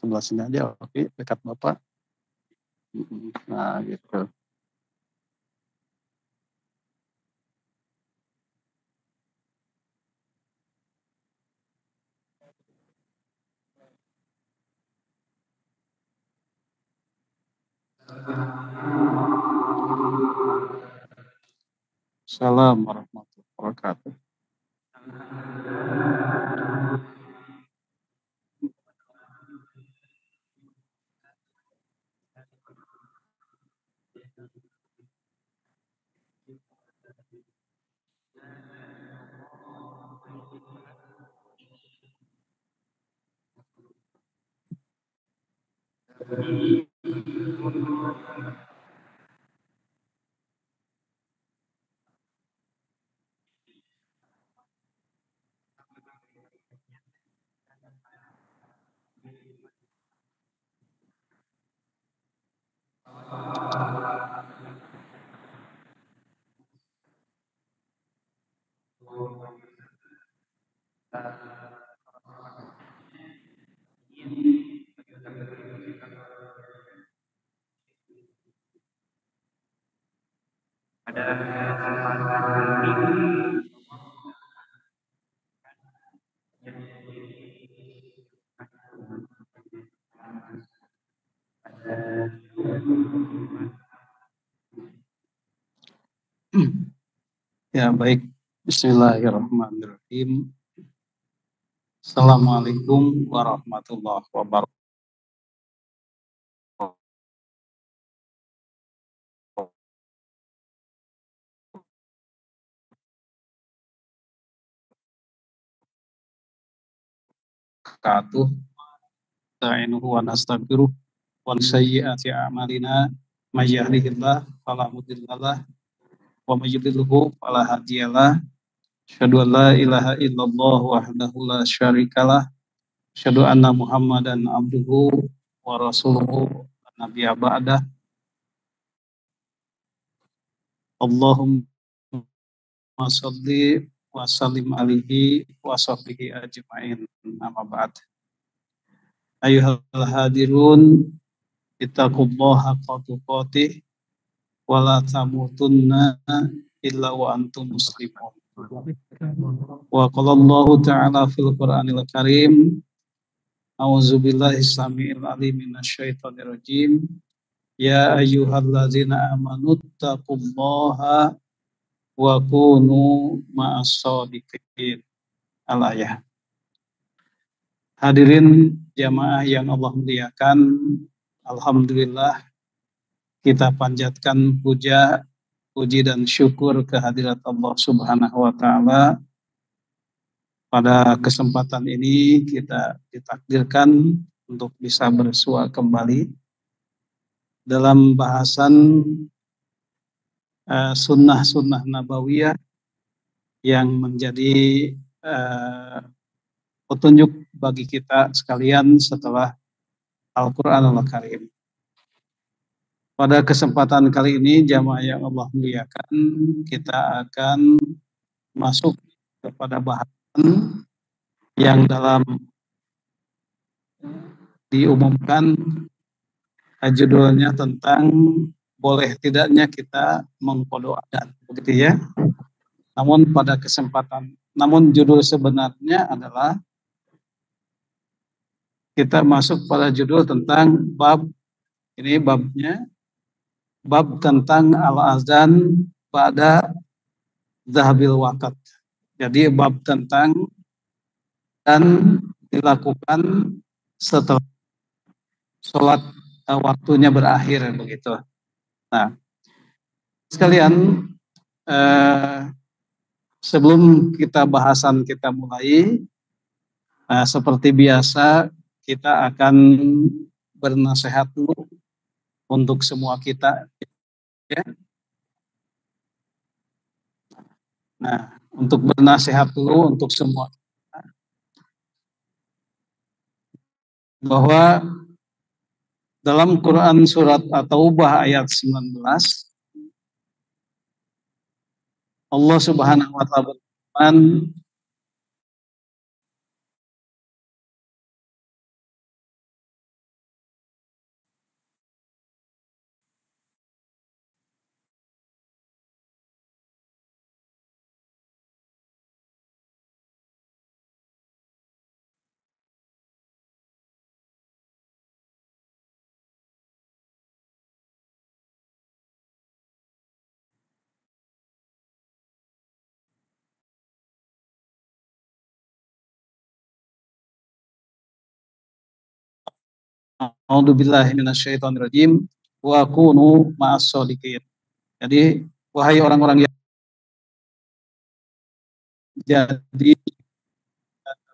Sebelah sini aja, oke, dekat Bapak. Nah, gitu. Assalamualaikum warahmatullahi wabarakatuh. Ya, baik. Bismillahirrahmanirrahim. Assalamualaikum warahmatullahi wabarakatuh. Ta'inuhu wa nastaghfiruh wa sayyi'ati a'malina may yahdihillahu fala mudhillalah wa may yudhlilhu fala hadiyalah. Asyhadu an la ilaha illallah wahdahu la syarikalah. Asyhadu anna Muhammadan abduhu wa rasuluhu nabiyya ba'dah. Allahumma shalli wa sallim alaihi wa sahbihi ajma'in. Amma ba'd. Ayyuhal hadirun, ittaqullaha haqqa tuqatih wa la tamutunna illa wa antum muslimun. Wa qala Allahu ta'ala fil Qur'anil Karim, a'udzubillahi samii'il 'aliim minasyaitonir rajim. Ya ayyuhallazina amanu taqullaha wa kunu ma'as-shadiqin. Al-ayah. Hadirin jamaah yang Allah muliakan, alhamdulillah kita panjatkan puji dan syukur kehadirat Allah Subhanahu wa taala. Pada kesempatan ini kita ditakdirkan untuk bisa bersua kembali dalam bahasan sunnah-sunnah nabawiyah yang menjadi petunjuk bagi kita sekalian setelah Al-Quran Al-Karim. Pada kesempatan kali ini, jamaah yang Allah muliakan, kita akan masuk kepada bahasan yang dalam diumumkan judulnya tentang boleh tidaknya kita mengqadha adat, begitu ya. Namun judul sebenarnya adalah kita masuk pada judul tentang bab, ini babnya, bab tentang al-azan pada zahabil waqt. Jadi bab tentang dan dilakukan setelah sholat waktunya berakhir, begitu. Nah, sekalian, sebelum bahasan kita mulai, Seperti biasa kita akan bernasihat dulu untuk semua kita, ya. Nah, untuk bernasihat dulu untuk semua bahwa dalam Quran surat At-Taubah ayat 19, Allah Subhanahu wa taala berfirman, A'udzubillahi minasyaitonirrajim wa kunu ma'as shodiqin. Jadi, wahai orang-orang yang jadi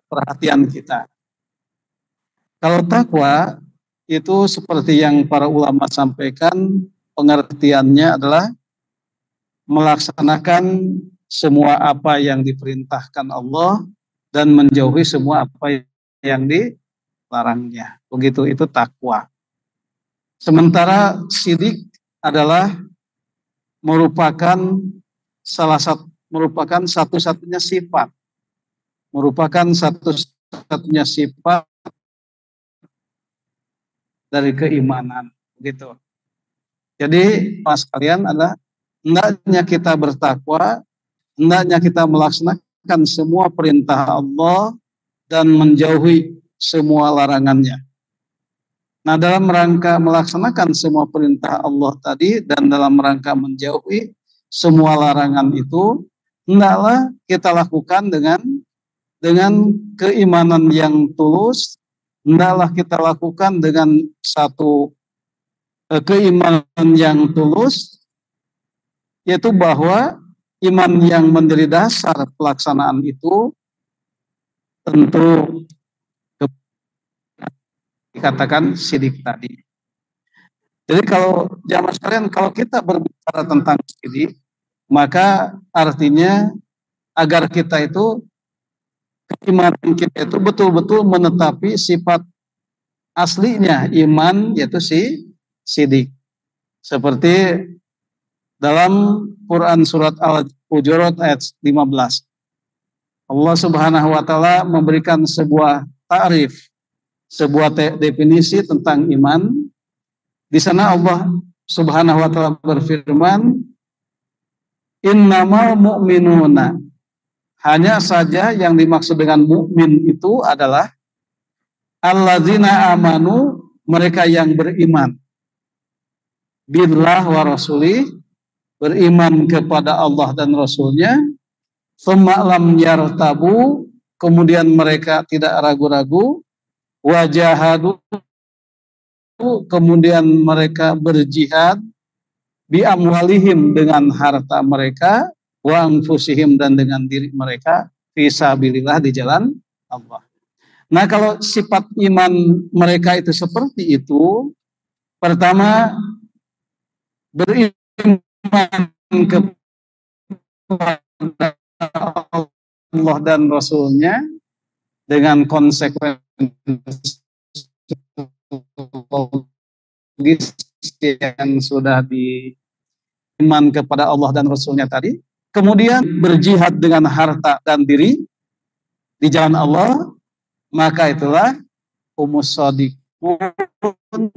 perhatian kita. Kalau takwa itu seperti yang para ulama sampaikan, pengertiannya adalah melaksanakan semua apa yang diperintahkan Allah dan menjauhi semua apa yang dilarangnya. Begitu, itu takwa. Sementara sidik adalah merupakan merupakan satu-satunya sifat, dari keimanan, gitu. Jadi, mas kalian adalah hendaknya kita bertakwa, hendaknya kita melaksanakan semua perintah Allah dan menjauhi semua larangannya. Nah, dalam rangka melaksanakan semua perintah Allah tadi dan dalam rangka menjauhi semua larangan itu, hendaklah kita lakukan dengan keimanan yang tulus, hendaklah kita lakukan dengan satu keimanan yang tulus, yaitu bahwa iman yang menjadi dasar pelaksanaan itu tentu dikatakan sidik tadi. Jadi kalau jamaah sekalian, kalau kita berbicara tentang sidik, maka artinya agar kita itu, keimanan kita itu betul-betul menetapi sifat aslinya iman, yaitu sidik. Seperti dalam Quran surat Al-Hujurat ayat 15. Allah Subhanahu wa taala memberikan sebuah ta'rif, sebuah definisi tentang iman. Di sana Allah Subhanahu wa taala berfirman, innamal mu'minuna, hanya saja yang dimaksud dengan mukmin itu adalah alladzina amanu, mereka yang beriman, billah wa rasulih, beriman kepada Allah dan Rasulnya, tsumma lam yartabu, kemudian mereka tidak ragu-ragu, wajahadu, kemudian mereka berjihad, bi amwalihim, dengan harta mereka, wa anfusihim, dan dengan diri mereka, fisabilillah, di jalan Allah. Nah, kalau sifat iman mereka itu seperti itu, pertama beriman kepada Allah dan Rasulnya dengan konsekuensi yang sudah diiman kepada Allah dan Rasulnya tadi, kemudian berjihad dengan harta dan diri di jalan Allah, maka itulah humus shodiqun,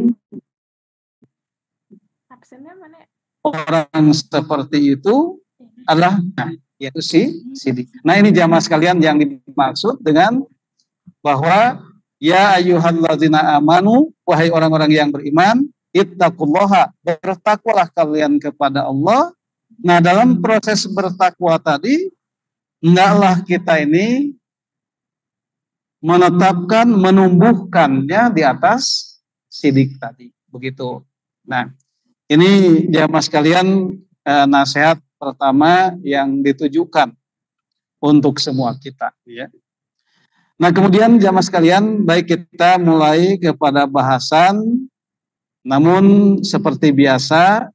orang seperti itu adalah yaitu sidik. Nah, ini jamaah sekalian yang dimaksud dengan bahwa ya ayyuhalladzina amanu, wahai orang-orang yang beriman, ittaqullaha, bertakwalah kalian kepada Allah. Nah, dalam proses bertakwa tadi, hendaklah kita ini menetapkan, menumbuhkannya di atas sidik tadi, begitu. Nah, ini jamaah sekalian, nasihat pertama yang ditujukan untuk semua kita, ya. Nah, kemudian jamaah sekalian, baik kita mulai kepada bahasan, namun seperti biasa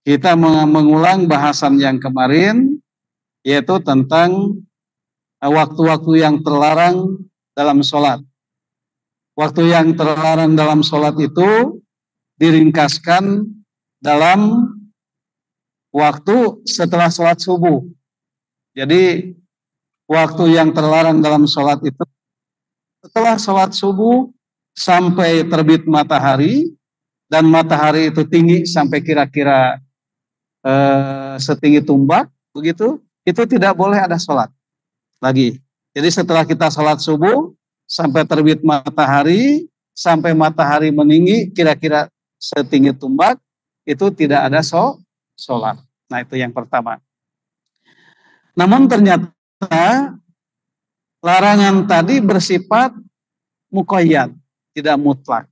kita mengulang bahasan yang kemarin, yaitu tentang waktu-waktu yang terlarang dalam sholat. Waktu yang terlarang dalam sholat itu diringkaskan dalam waktu setelah sholat subuh. Jadi waktu yang terlarang dalam sholat itu setelah sholat subuh sampai terbit matahari, dan matahari itu tinggi sampai kira-kira setinggi tumbak, begitu, itu tidak boleh ada sholat lagi. Jadi setelah kita sholat subuh sampai terbit matahari, sampai matahari meninggi kira-kira setinggi tumbak, itu tidak ada sholat. Nah, itu yang pertama. Namun ternyata larangan tadi bersifat muqayyad, tidak mutlak.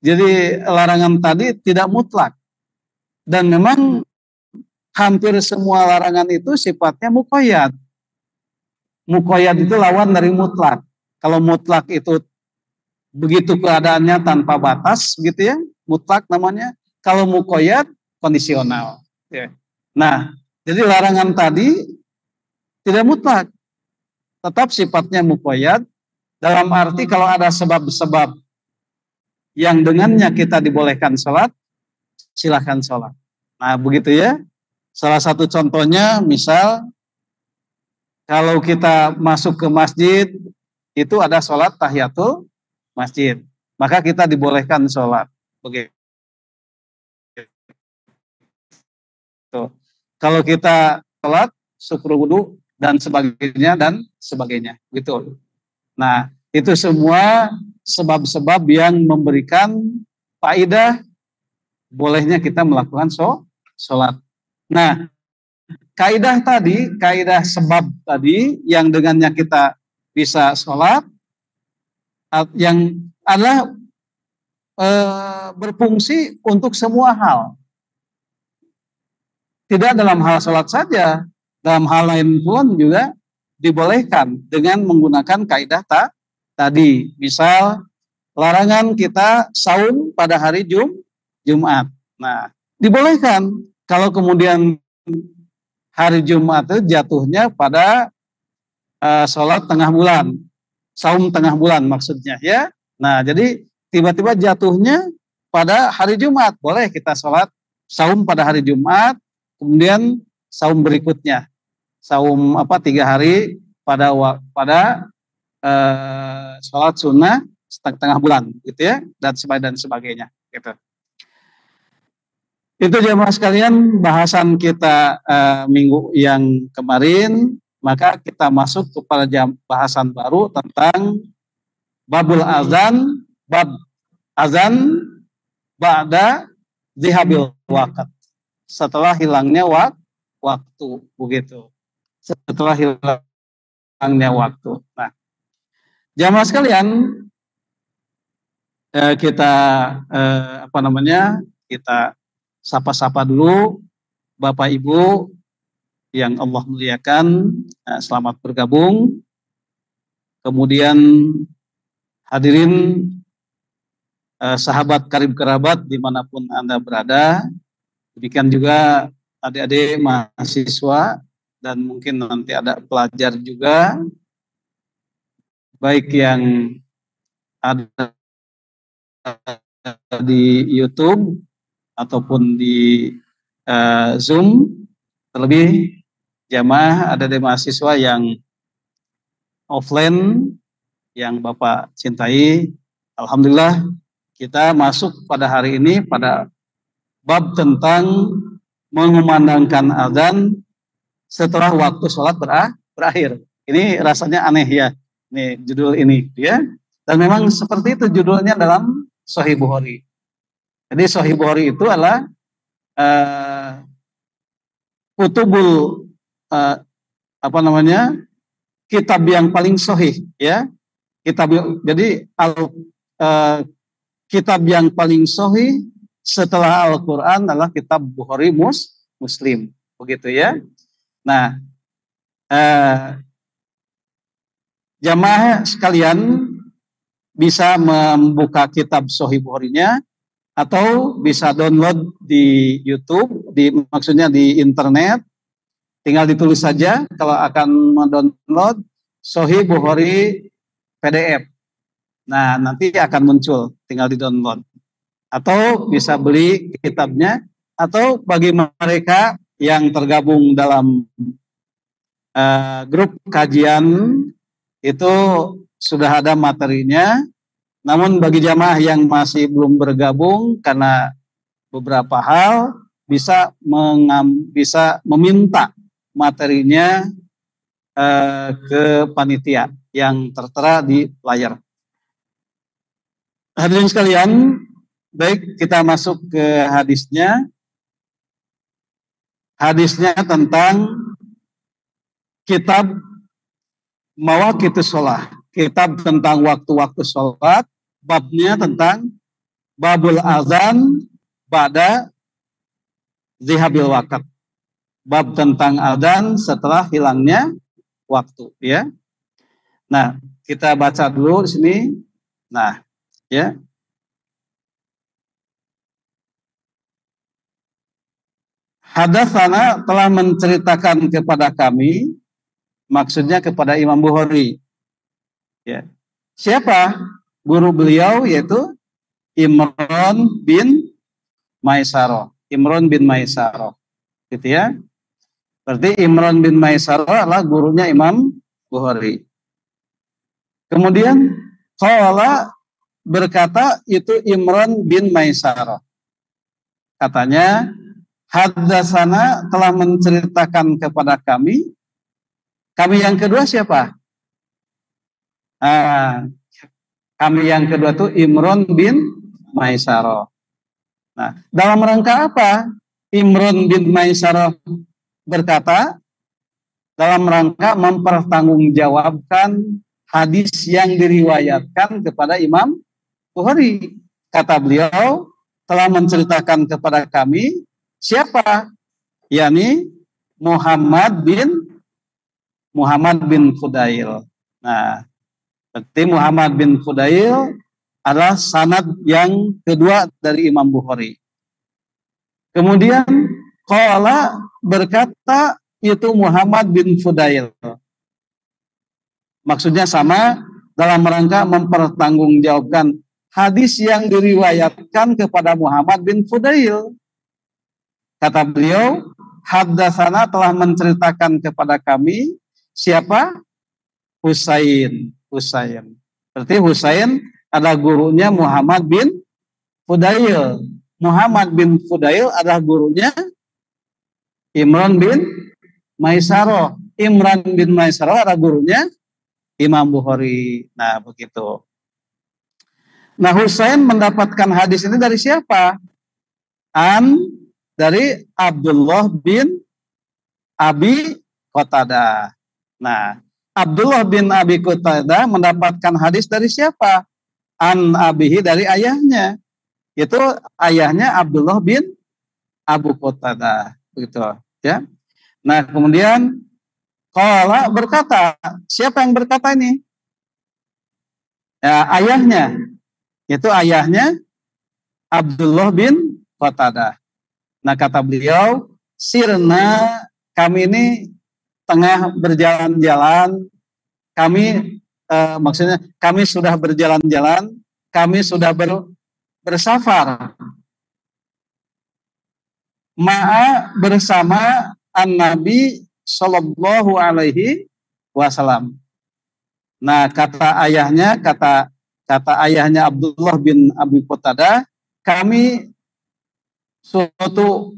Jadi larangan tadi tidak mutlak. Dan memang hampir semua larangan itu sifatnya muqayyad. Muqayyad itu lawan dari mutlak. Kalau mutlak itu begitu keadaannya tanpa batas, gitu ya, mutlak namanya. Kalau muqayyad kondisional. Ya. Nah, jadi larangan tadi tidak mutlak, tetap sifatnya muqayyad, dalam arti kalau ada sebab-sebab yang dengannya kita dibolehkan sholat, silahkan sholat. Nah, begitu ya. Salah satu contohnya, misal kalau kita masuk ke masjid, itu ada sholat tahiyatul masjid, maka kita dibolehkan sholat. Begitu. Kalau kita sholat, syukur wudu, dan sebagainya, gitu. Nah, itu semua sebab-sebab yang memberikan faedah bolehnya kita melakukan sholat. Nah, kaidah sebab tadi yang dengannya kita bisa sholat, yang adalah berfungsi untuk semua hal. Tidak dalam hal sholat saja, dalam hal lain pun juga dibolehkan dengan menggunakan kaidah tadi. Misal larangan kita saum pada hari Jumat. Nah, dibolehkan kalau kemudian hari Jumat itu jatuhnya pada sholat tengah bulan, saum tengah bulan maksudnya ya. Nah, jadi tiba-tiba jatuhnya pada hari Jumat, boleh kita sholat saum pada hari Jumat, kemudian saum berikutnya, saum 3 hari pada sholat sunnah tengah bulan, gitu ya, dan sebagainya, gitu. Itu jemaah sekalian bahasan kita minggu yang kemarin. Maka kita masuk kepada bahasan baru tentang babul azan, bab azan ba'da zihabil waqt, setelah hilangnya waktu, begitu. Setelah hilangnya waktu. Nah, jamaah sekalian, kita kita sapa-sapa dulu Bapak Ibu yang Allah muliakan, selamat bergabung. Kemudian hadirin sahabat karib kerabat dimanapun Anda berada, demikian juga adik-adik mahasiswa dan mungkin nanti ada pelajar juga, baik yang ada di YouTube ataupun di Zoom. Terlebih jamaah ada mahasiswa yang offline yang Bapak cintai. Alhamdulillah kita masuk pada hari ini pada bab tentang mengumandangkan azan setelah waktu sholat berakhir. Ini rasanya aneh ya, nih judul ini ya. Dan memang seperti itu judulnya dalam Sahih Bukhari. Jadi Sahih Bukhari itu adalah kutubul kitab yang paling sahih ya. Kitab yang paling sahih setelah Al-Qur'an adalah kitab Bukhari Muslim. begitu ya. Nah, jamaah sekalian bisa membuka kitab Sahih Bukhari-nya atau bisa download di YouTube, maksudnya di internet. Tinggal ditulis saja kalau akan mendownload Sahih Bukhari PDF. Nah, nanti akan muncul, tinggal di-download. Atau bisa beli kitabnya, atau bagi mereka yang tergabung dalam grup kajian itu sudah ada materinya. Namun bagi jamaah yang masih belum bergabung karena beberapa hal, bisa meminta materinya ke panitia yang tertera di layar. Hadirin sekalian, baik, kita masuk ke hadisnya. Hadisnya tentang kitab Mawaqitus Shalah, kitab tentang waktu-waktu sholat. Babnya tentang babul azan pada zihabil waqt. Bab tentang azan setelah hilangnya waktu, ya. Nah, kita baca dulu di sini. Nah, ya. Hadatsana telah menceritakan kepada kami, maksudnya kepada Imam Bukhari. Ya. Siapa guru beliau? Yaitu Imran bin Maisarah. Imran bin Maisarah, gitu ya. Berarti Imran bin Maisarah adalah gurunya Imam Bukhari. Kemudian qala berkata itu Imran bin Maisarah. Katanya, haddatsana telah menceritakan kepada kami. Kami yang kedua siapa? Kami yang kedua itu Imran bin Maisarah. Nah, dalam rangka apa Imran bin Maisarah berkata? Dalam rangka mempertanggungjawabkan hadis yang diriwayatkan kepada Imam Bukhari. Kata beliau, telah menceritakan kepada kami siapa? yakni Muhammad bin Fudail. Nah, berarti Muhammad bin Fudail adalah sanad yang kedua dari Imam Bukhari. Kemudian qala berkata itu Muhammad bin Fudail. Maksudnya sama, dalam rangka mempertanggungjawabkan hadis yang diriwayatkan kepada Muhammad bin Fudail. Kata beliau, haddatsana telah menceritakan kepada kami siapa? Husain. Berarti Husain adalah gurunya Muhammad bin Fudail. Muhammad bin Fudail adalah gurunya Imran bin Maisarah. Imran bin Maisarah adalah gurunya Imam Bukhari. Nah, begitu. Nah, Husain mendapatkan hadis ini dari siapa? Dari Abdullah bin Abi Qatadah. Nah, Abdullah bin Abi Qatadah mendapatkan hadis dari siapa? Abihi, dari ayahnya. Itu ayahnya Abdullah bin Abu Qatadah, begitu ya. Nah, kemudian qala berkata, siapa yang berkata ini? Ya, ayahnya. Itu ayahnya Abdullah bin Qatadah. Nah, kata beliau, sirna, kami ini tengah berjalan-jalan, kami maksudnya kami sudah berjalan-jalan, kami sudah bersafar. Ma'a bersama an-Nabi Sallallahu Alaihi Wasallam. Nah, kata ayahnya Abdullah bin Abi Qatadah, kami suatu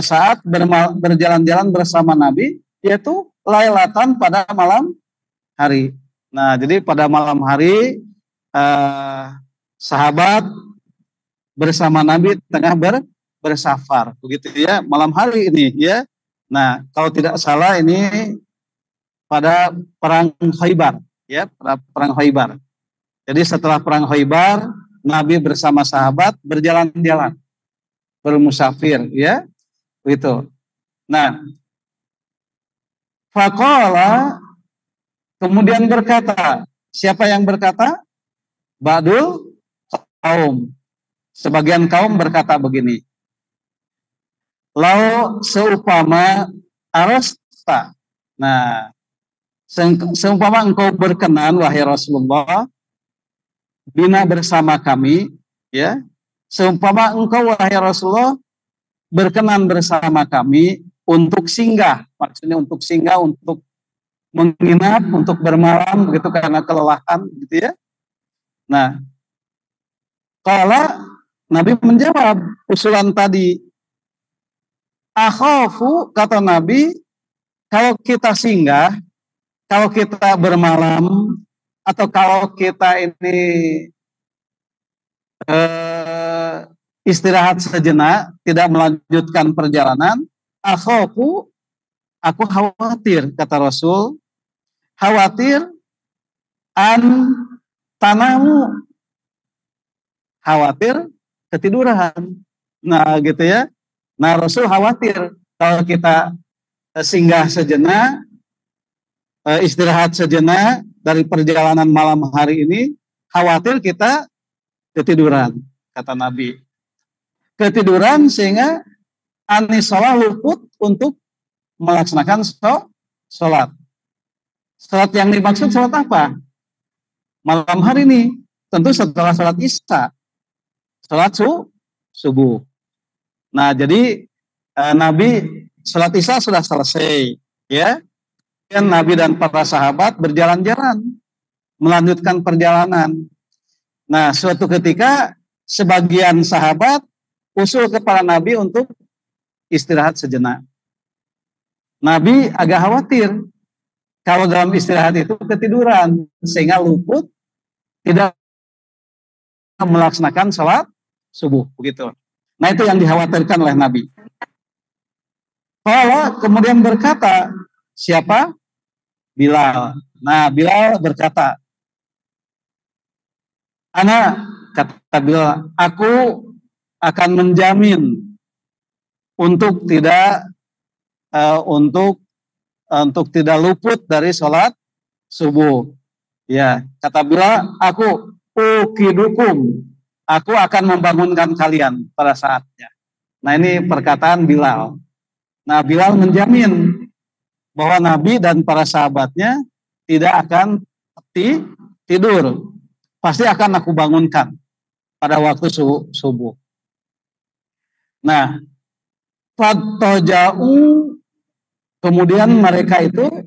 saat berjalan-jalan bersama Nabi, yaitu lailatan pada malam hari. Nah, jadi pada malam hari sahabat bersama Nabi tengah bersafar, begitu ya, malam hari ini ya. Nah, kalau tidak salah ini pada perang Khaybar, ya, perang Khaybar. Jadi setelah perang Khaybar, Nabi bersama sahabat berjalan-jalan, bermusafir, ya, begitu. Nah, faqala, kemudian berkata, siapa yang berkata? Ba'dul kaum. Sebagian kaum berkata begini, lau seumpama arasta. Nah, seumpama engkau berkenan wahai Rasulullah bina bersama kami, ya. Seumpama engkau wahai Rasulullah berkenan bersama kami untuk singgah, maksudnya untuk singgah, untuk menginap, untuk bermalam begitu karena kelelahan gitu ya. Nah, kalau Nabi menjawab usulan tadi, akhafu, kata Nabi, kalau kita singgah, kalau kita bermalam, atau kalau kita ini eh, istirahat sejenak, tidak melanjutkan perjalanan, aku khawatir, kata Rasul, khawatir an tanamu, khawatir ketiduran. Nah, gitu ya. Nah, Rasul khawatir kalau kita singgah sejenak, istirahat sejenak dari perjalanan malam hari ini, khawatir kita ketiduran, kata Nabi. Ketiduran sehingga anisolah luput untuk melaksanakan sholat. Sholat yang dimaksud sholat apa? Malam hari ini, tentu setelah sholat isya, sholat subuh. Nah, jadi Nabi sholat isya sudah selesai, ya. Dan Nabi dan para sahabat berjalan-jalan, melanjutkan perjalanan. Nah, suatu ketika sebagian sahabat usul kepada Nabi untuk istirahat sejenak. Nabi agak khawatir kalau dalam istirahat itu ketiduran sehingga luput tidak melaksanakan sholat subuh, begitu. Nah, itu yang dikhawatirkan oleh Nabi. Kalau kemudian berkata, siapa? Bilal. Nah, Bilal berkata, kata Bilal, aku akan menjamin untuk tidak untuk tidak luput dari sholat subuh. Ya, kata Bilal, aku ukidukum, aku akan membangunkan kalian pada saatnya. Nah, ini perkataan Bilal. Nah, Bilal menjamin bahwa Nabi dan para sahabatnya tidak akan tidur. Pasti akan aku bangunkan pada waktu subuh. Nah, fatoja'u, kemudian mereka itu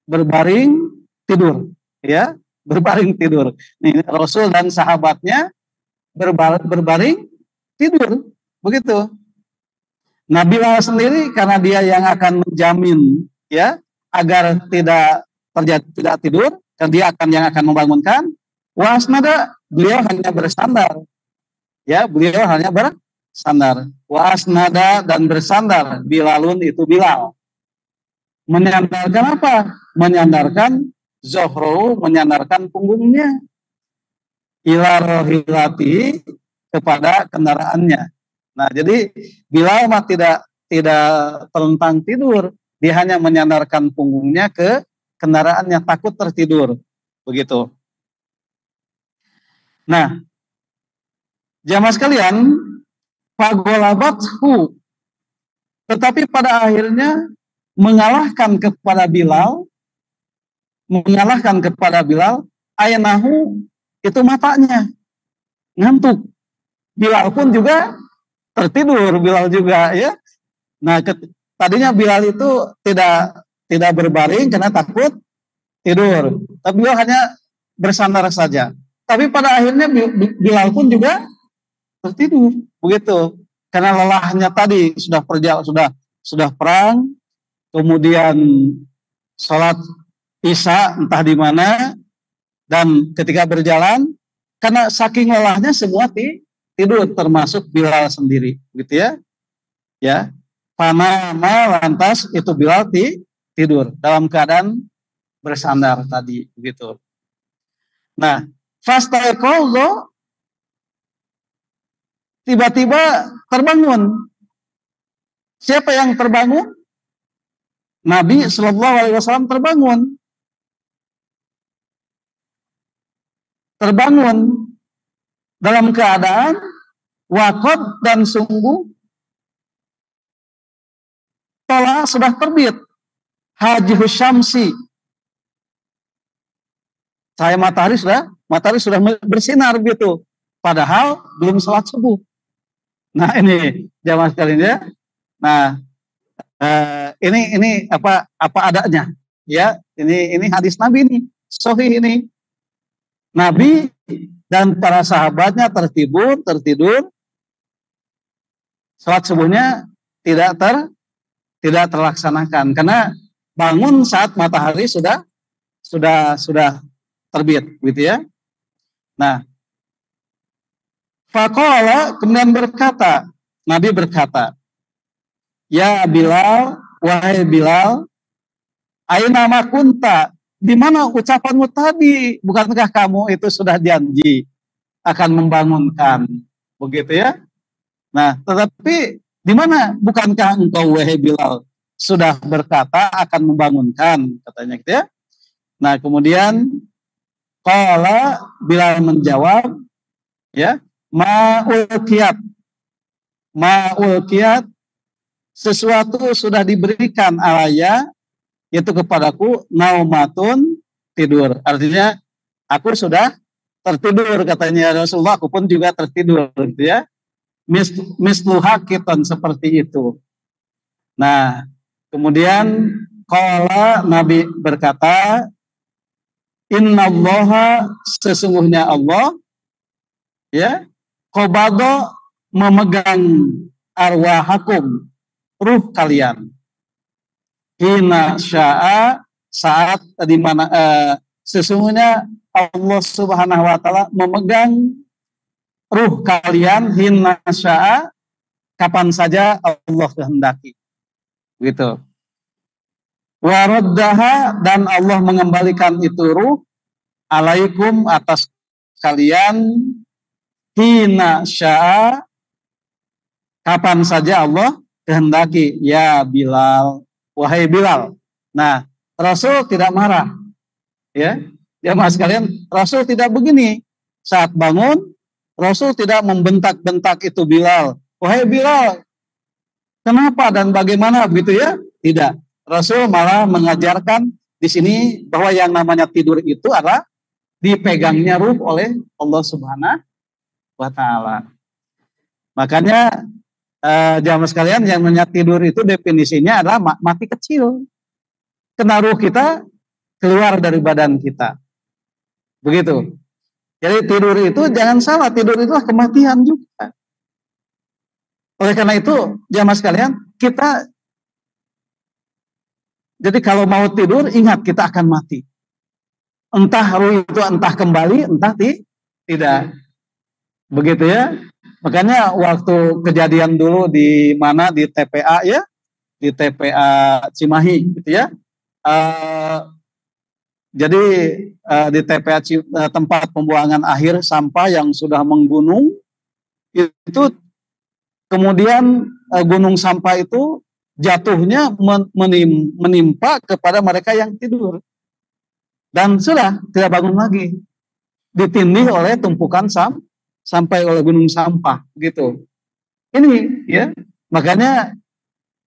berbaring tidur, ya, berbaring tidur. Nih, Rasul dan sahabatnya berbaring tidur, begitu. Nabi sendiri karena dia yang akan menjamin, ya, agar tidak tidur, dan dia yang akan membangunkan. Wasnada, beliau hanya bersandar, ya, beliau hanya bersandar. Wasnada, dan bersandar. Bilalun, itu Bilal. Menyandarkan apa? Menyandarkan zohro, menyandarkan punggungnya. Ila rohilati, kepada kendaraannya. Nah, jadi Bilal mah tidak terlentang tidur, dia hanya menyandarkan punggungnya ke kendaraannya, takut tertidur, begitu. Nah, jamaah sekalian, fagolabathu, tetapi pada akhirnya mengalahkan kepada Bilal, aynahu, itu matanya, ngantuk. Bilal pun juga tertidur, Bilal juga, ya. Nah, tadinya Bilal itu tidak berbaring karena takut tidur, tapi Bilal hanya bersandar saja. Tapi pada akhirnya Bilal pun juga tertidur, begitu. Karena lelahnya tadi sudah perang, kemudian sholat isya entah di mana, dan ketika berjalan, karena saking lelahnya semua tidur, termasuk Bilal sendiri, gitu ya. Ya, panama, lantas itu Bilal tidur dalam keadaan bersandar tadi, begitu. Nah, fastaiqadha, tiba-tiba terbangun Siapa yang terbangun? Nabi Shallallahu Alaihi Wasallam terbangun dalam keadaan waqad dan sungguh tola sudah terbit, hajihus syamsi, cahaya matahari sudah bersinar gitu, padahal belum sholat subuh. Nah ini jamaah sekalian ya. Nah ini apa adanya ya, ini hadis Nabi ini sahih ini. Nabi dan para sahabatnya tertidur, sholat subuhnya tidak terlaksanakan karena bangun saat matahari sudah terbit, gitu ya. Nah, faqala, kemudian Nabi berkata, ya Bilal, wahai Bilal, aina ma kunta, di mana ucapanmu tadi? Bukankah kamu itu sudah janji akan membangunkan, begitu ya? Nah, tetapi di mana? Bukankah engkau wahai Bilal sudah berkata akan membangunkan, katanya gitu ya? Nah, kemudian qala, Bilal menjawab, ya, ma'ulqiyat, sesuatu sudah diberikan alaya, yaitu kepadaku, naumatun, tidur. Artinya aku sudah tertidur, katanya Rasulullah, aku pun juga tertidur, gitu ya. Misluhakiton, seperti itu. Nah, kemudian qala, Nabi berkata, innallaha, sesungguhnya Allah, ya, qabada, memegang arwahakum, ruh kalian, hina sya'a, saat di mana sesungguhnya Allah Subhanahu wa taala memegang ruh kalian, hina sya'a, kapan saja Allah kehendaki, gitu. Waraddaha, dan Allah mengembalikan itu ruh, alaikum, atas kalian, hina sya'a, kapan saja Allah kehendaki, ya Bilal, wahai Bilal. Nah, Rasul tidak marah, ya, jamaah sekalian. Rasul tidak begini saat bangun. Rasul tidak membentak-bentak itu Bilal, wahai Bilal, kenapa dan bagaimana, begitu ya? Tidak. Rasul malah mengajarkan di sini bahwa yang namanya tidur itu adalah dipegangnya ruh oleh Allah Subhanahu wa taala. Makanya jamaah sekalian, yang namanya tidur itu definisinya adalah mati kecil. Karena ruh kita keluar dari badan kita. Begitu. Jadi tidur itu jangan salah, tidur itu kematian juga. Oleh karena itu, jamaah sekalian, kita, jadi kalau mau tidur, ingat kita akan mati. Entah ruh itu entah kembali, entah tidak. Begitu ya. Makanya waktu kejadian dulu di mana, di TPA ya, di TPA Cimahi, gitu ya. Jadi di TPA tempat pembuangan akhir sampah yang sudah menggunung, itu kemudian gunung sampah itu jatuhnya menimpa kepada mereka yang tidur, dan sudah tidak bangun lagi, ditindih oleh tumpukan sampai oleh gunung sampah, gitu. Ini ya, makanya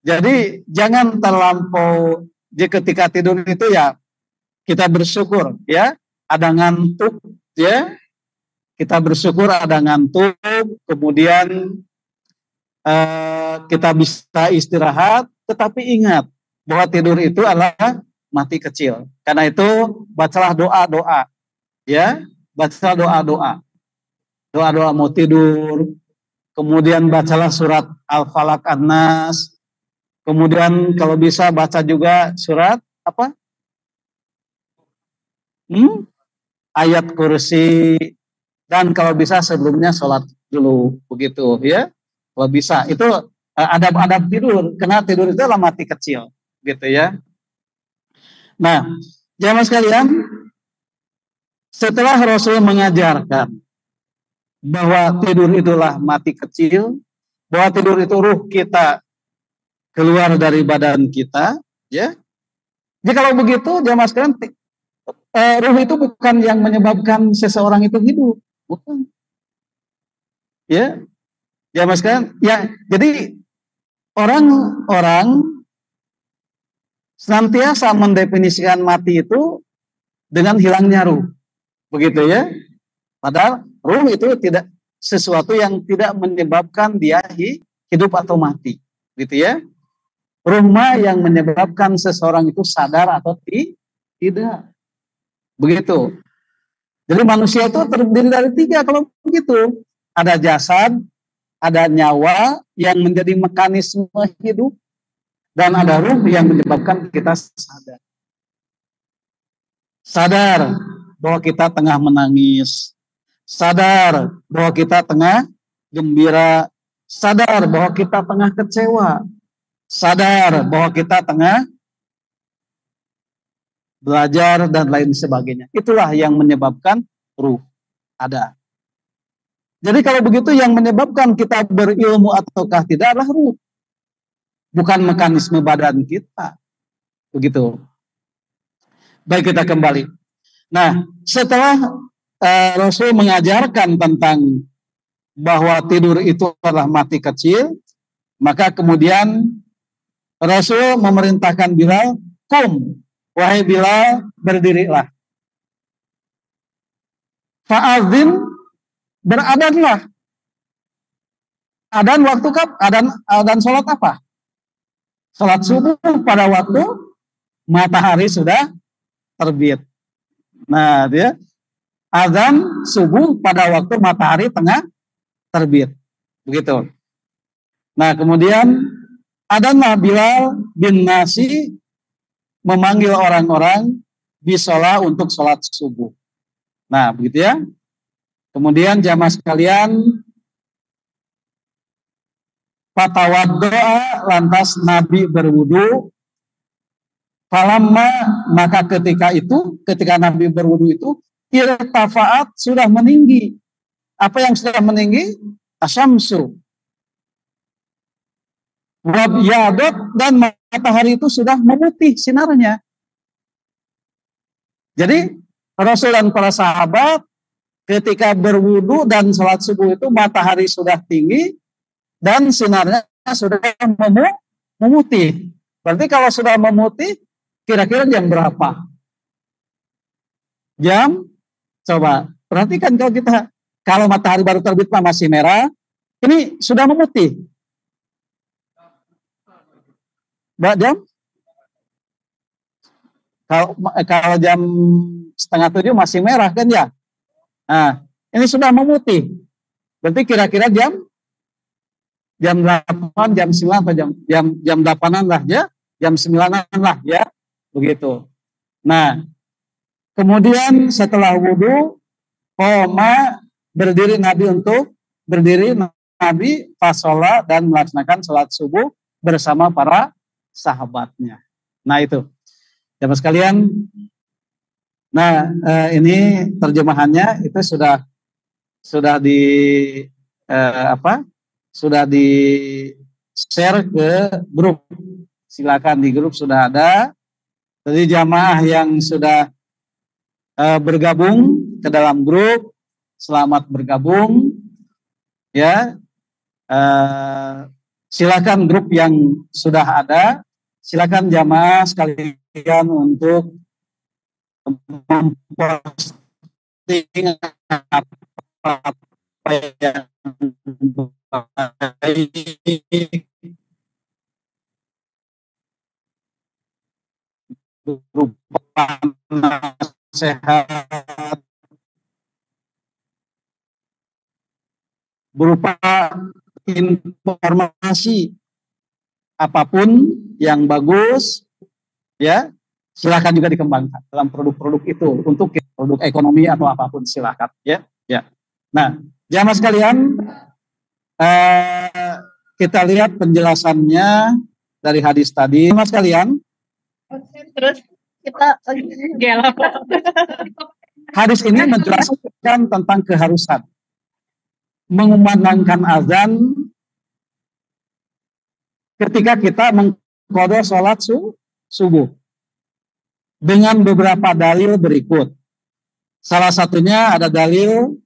jadi jangan terlampau ketika tidur itu ya, kita bersyukur ya, ada ngantuk ya, kita bersyukur ada ngantuk, kemudian kita bisa istirahat, tetapi ingat bahwa tidur itu adalah mati kecil. Karena itu bacalah doa-doa ya, bacalah doa-doa mau tidur, kemudian bacalah surat Al-Falaq, An-Nas, kemudian kalau bisa baca juga surat apa? Ayat kursi, dan kalau bisa sebelumnya sholat dulu, begitu ya. Kalau bisa itu adab-adab tidur, karena tidur itu adalah mati kecil, gitu ya. Nah, jamaah sekalian, setelah Rasul mengajarkan bahwa tidur itulah mati kecil, bahwa tidur itu ruh kita keluar dari badan kita, ya. Jadi kalau begitu, jamaah sekalian, ruh itu bukan yang menyebabkan seseorang itu hidup, bukan. Ya, jamaah sekalian, ya. Jadi orang-orang senantiasa mendefinisikan mati itu dengan hilangnya ruh, begitu ya. Padahal ruh itu tidak sesuatu yang tidak menyebabkan dia hidup atau mati, gitu ya. Ruh yang menyebabkan seseorang itu sadar atau tidak, begitu. Jadi manusia itu terdiri dari 3 kalau begitu. Ada jasad, ada nyawa yang menjadi mekanisme hidup, dan ada ruh yang menyebabkan kita sadar. Sadar bahwa kita tengah menangis, sadar bahwa kita tengah gembira, sadar bahwa kita tengah kecewa, sadar bahwa kita tengah belajar dan lain sebagainya. Itulah yang menyebabkan ruh ada. Jadi kalau begitu yang menyebabkan kita berilmu ataukah tidak adalah ruh, bukan mekanisme badan kita. Begitu. Baik, kita kembali. Nah, setelah Rasul mengajarkan tentang bahwa tidur itu adalah mati kecil, maka kemudian Rasul memerintahkan Bilal, "Qum, wahai Bilal, berdirilah. Fa'adzin, beradanlah." Adan waktu adan sholat apa? Sholat subuh pada waktu matahari sudah terbit. Nah, dia azan subuh pada waktu matahari tengah terbit. Begitu. Nah, kemudian adanlah Bilal bin Nasi memanggil orang-orang bisolah untuk sholat subuh. Nah, begitu ya. Kemudian jamaah sekalian, fatawaddoa, lantas Nabi berwudu. Falamma, maka ketika Nabi berwudu itu, irtafaat, sudah meninggi. Apa yang sudah meninggi? Asyamsu. Wabyadot, dan matahari itu sudah memutih sinarnya. Jadi Rasul dan para sahabat ketika berwudu dan sholat subuh itu matahari sudah tinggi dan sinarnya sudah memutih. Berarti kalau sudah memutih, kira-kira jam berapa? Coba perhatikan, kalau matahari baru terbit masih merah, ini sudah memutih. Jam? Kalau jam 6:30 masih merah kan ya? Nah, ini sudah memutih. Berarti kira-kira jam 8, jam 9 atau jam 8-an lah ya, jam 9-an lah ya, begitu. Nah, kemudian setelah wudu, berdiri Nabi fasola dan melaksanakan sholat subuh bersama para sahabatnya. Nah, itu jamaah sekalian. Nah, ini terjemahannya itu sudah di share ke grup. Silakan, di grup sudah ada. Jadi jamaah yang sudah bergabung ke dalam grup, selamat bergabung ya. Silakan grup yang sudah ada, silakan jamaah sekalian untuk memposting apa yang berupa nasihat, berupa informasi apapun yang bagus ya, silakan juga dikembangkan dalam produk-produk itu untuk produk ekonomi atau apapun, silakan ya. Nah, jamaah sekalian, kita lihat penjelasannya dari hadis tadi, jamaah sekalian. Terus kita gelap. Hadis ini menjelaskan tentang keharusan mengumandangkan azan ketika kita qada sholat subuh dengan beberapa dalil berikut. Salah satunya ada dalil,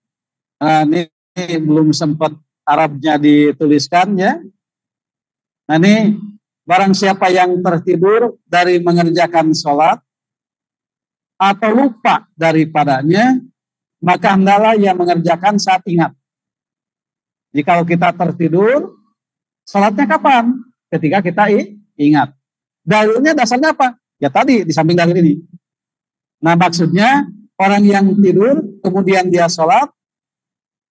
ini belum sempat Arabnya dituliskan ya. Nah ini, barang siapa yang tertidur dari mengerjakan sholat atau lupa daripadanya, maka hendaklah ia mengerjakan saat ingat. Jika kita tertidur, sholatnya kapan? Ketika kita ingat. Dalilnya dasarnya apa? Ya tadi, di samping dalil ini. Nah maksudnya, orang yang tidur, kemudian dia sholat,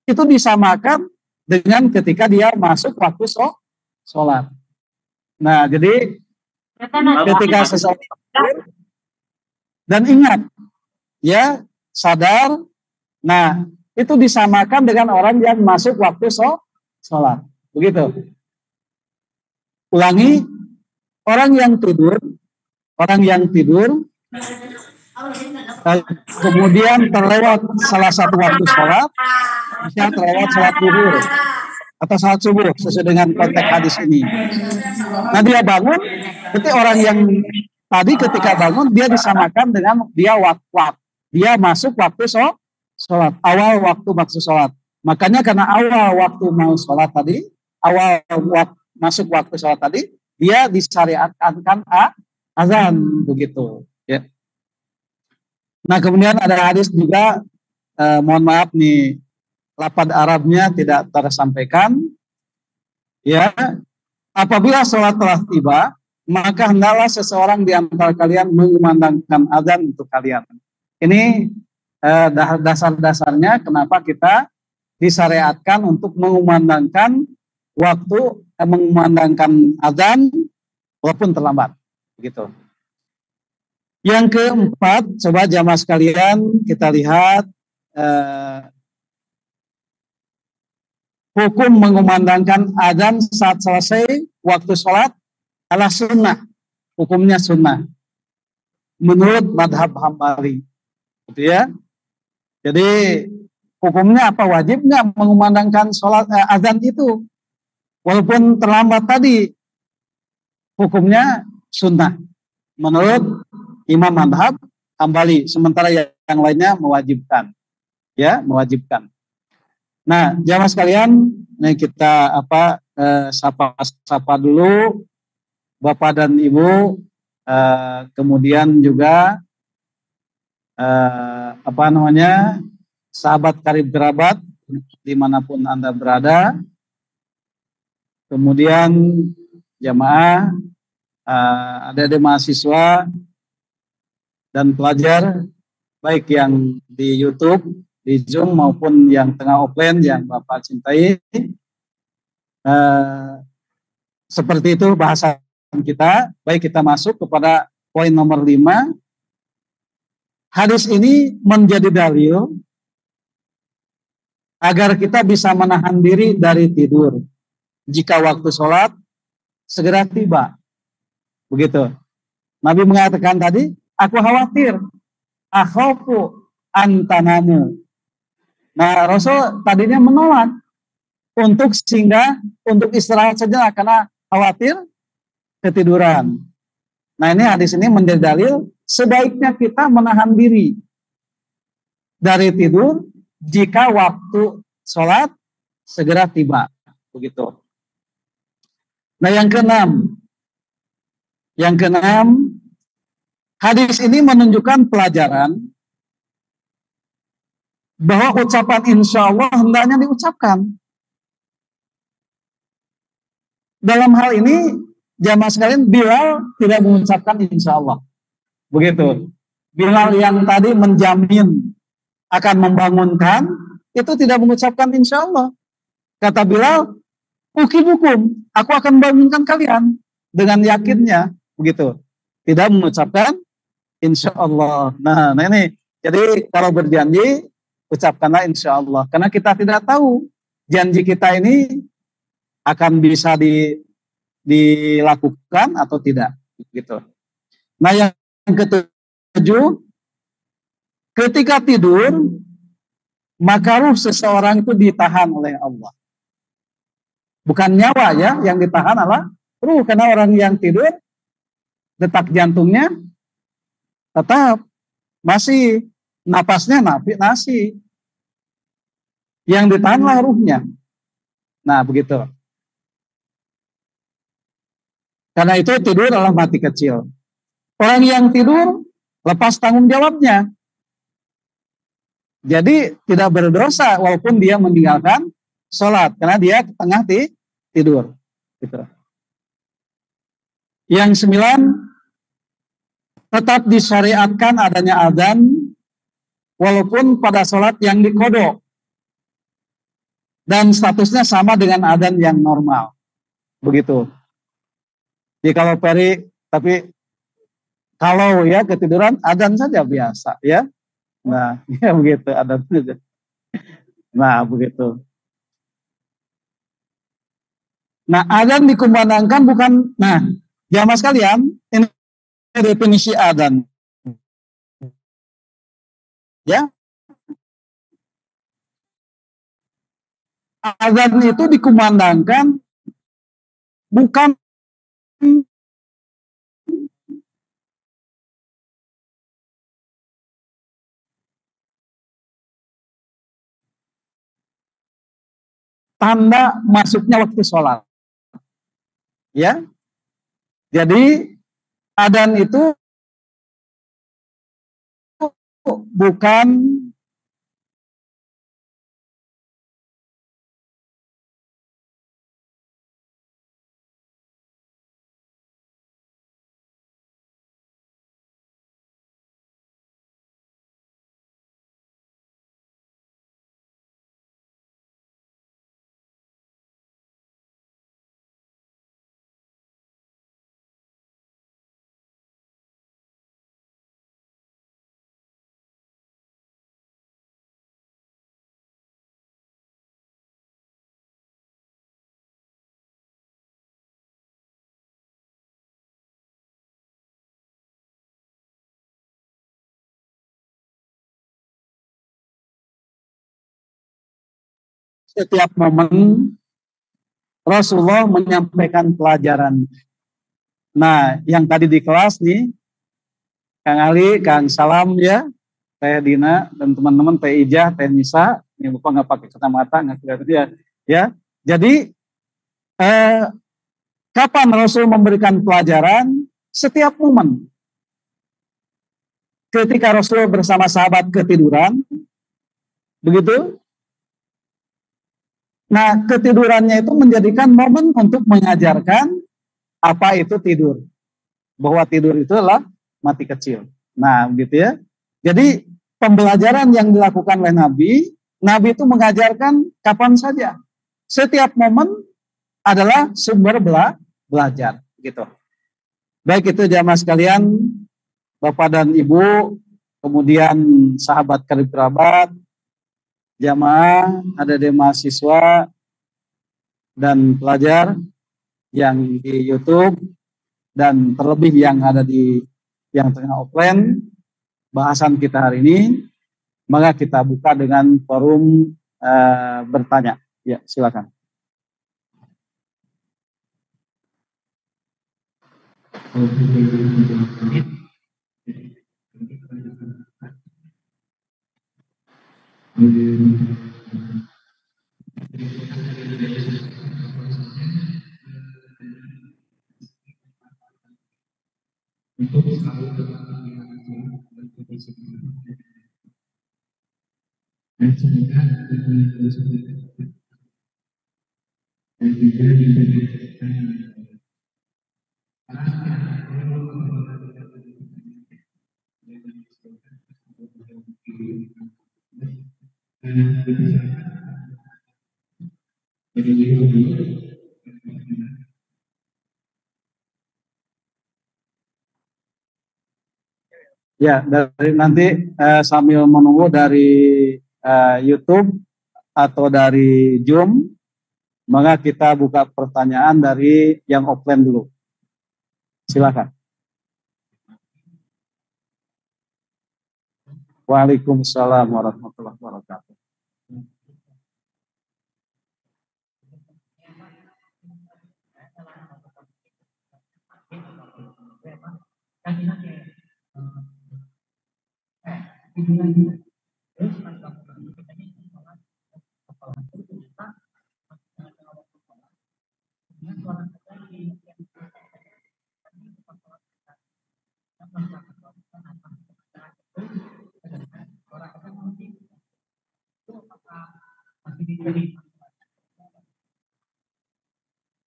itu disamakan dengan ketika dia masuk waktu sholat. Nah, jadi ketika seseorang dan ingat, ya, sadar, nah, itu disamakan dengan orang yang masuk waktu sholat. Begitu. Ulangi, orang yang tidur, kemudian terlewat salah satu waktu sholat, misalnya terlewat sholat zuhur atau sholat subuh sesuai dengan konteks hadis ini. Nah dia bangun, berarti orang yang tadi ketika bangun dia disamakan dengan dia dia masuk waktu sholat, awal waktu maksud sholat. Makanya karena awal waktu mau sholat tadi, masuk waktu sholat tadi, dia disyariatkan azan begitu. Ya. Nah kemudian ada hadis juga, mohon maaf nih, lafaz Arabnya tidak tersampaikan. Ya, apabila sholat telah tiba, maka hendaklah seseorang di antara kalian mengumandangkan azan untuk kalian. Ini dasar-dasarnya kenapa kita disyariatkan untuk mengumandangkan mengumandangkan azan walaupun terlambat. Begitu. Yang keempat, coba jamaah sekalian kita lihat hukum mengumandangkan azan saat selesai waktu sholat adalah sunnah. Hukumnya sunnah. Menurut madhab Hambali. Gitu ya. Jadi hukumnya apa? Wajib nggak mengumandangkan azan itu? Walaupun terlambat tadi. Hukumnya sunnah. Menurut Imam madhab Hambali. Sementara yang lainnya mewajibkan. Ya, mewajibkan. Nah, jamaah sekalian, nih kita sapa dulu Bapak dan Ibu, kemudian juga sahabat karib kerabat dimanapun Anda berada. Kemudian jamaah, adik-adik mahasiswa dan pelajar, baik yang di YouTube, di Zoom maupun yang tengah offline yang Bapak cintai. Seperti itu bahasan kita. Baik, kita masuk kepada poin nomor 5. Hadis ini menjadi dalil agar kita bisa menahan diri dari tidur jika waktu sholat segera tiba. Begitu. Nabi mengatakan tadi, aku khawatir, akhafu antanamu. Nah, Rasul tadinya menolak untuk istirahat saja karena khawatir ketiduran. Nah, ini hadis ini menjadi dalil sebaiknya kita menahan diri dari tidur jika waktu sholat segera tiba. Begitu. Nah, yang keenam, hadis ini menunjukkan pelajaran bahwa ucapan insya Allah hendaknya diucapkan. Dalam hal ini, jamaah sekalian, Bilal tidak mengucapkan insya Allah. Begitu. Bilal yang tadi menjamin akan membangunkan, itu tidak mengucapkan insya Allah. Kata Bilal, ukibukum, aku akan membangunkan kalian. Dengan yakinnya, begitu. Tidak mengucapkan insya Allah. Nah ini, jadi kalau berjanji, ucapkanlah insya Allah. Karena kita tidak tahu janji kita ini akan bisa dilakukan atau tidak. Gitu. Nah yang ketujuh, ketika tidur, maka ruh seseorang itu ditahan oleh Allah. Bukan nyawa ya, yang ditahan adalah ruh. Karena orang yang tidur detak jantungnya tetap masih, napasnya nasi, yang ditahanlah ruhnya. Nah, begitu. Karena itu tidur adalah mati kecil. Orang yang tidur lepas tanggung jawabnya. Jadi tidak berdosa walaupun dia meninggalkan sholat karena dia tengah tidur. Gitu. Yang 9, tetap disyariatkan adanya adzan walaupun pada sholat yang dikodok dan statusnya sama dengan adzan yang normal. Begitu. Jadi kalau tapi kalau ya ketiduran adzan saja biasa ya. Nah, ya begitu adzan saja. Nah, begitu. Nah, adzan dikumandangkan bukan, nah, jamaah sekalian, ini definisi adzan. Ya. Adzan itu dikumandangkan bukan tanda masuknya waktu sholat. Ya. Jadi adzan itu bukan setiap momen Rasulullah menyampaikan pelajaran. Nah, yang tadi di kelas nih, Kang Ali, Kang Salam ya, Teh Dina, dan teman-teman Teh Ijah, Teh Nisa, ini Bapak nggak pakai kacamata, nggak kelihatan ya. Ya, jadi kapan Rasul memberikan pelajaran? Setiap momen. Ketika Rasul bersama sahabat ketiduran, begitu. Nah, ketidurannya itu menjadikan momen untuk mengajarkan apa itu tidur. Bahwa tidur itu adalah mati kecil. Nah, gitu ya. Jadi, pembelajaran yang dilakukan oleh Nabi itu mengajarkan kapan saja. Setiap momen adalah sumber belajar. Gitu. Baik itu jamaah sekalian, Bapak dan Ibu, kemudian sahabat karib kerabat, jamaah, ada di mahasiswa, dan pelajar yang di YouTube, dan terlebih yang ada di yang tengah offline, bahasan kita hari ini, maka kita buka dengan forum bertanya. Ya, silakan. Ya, dari nanti sambil menunggu dari YouTube atau dari Zoom, maka kita buka pertanyaan dari yang offline dulu. Silakan. Waalaikumsalam warahmatullahi wabarakatuh.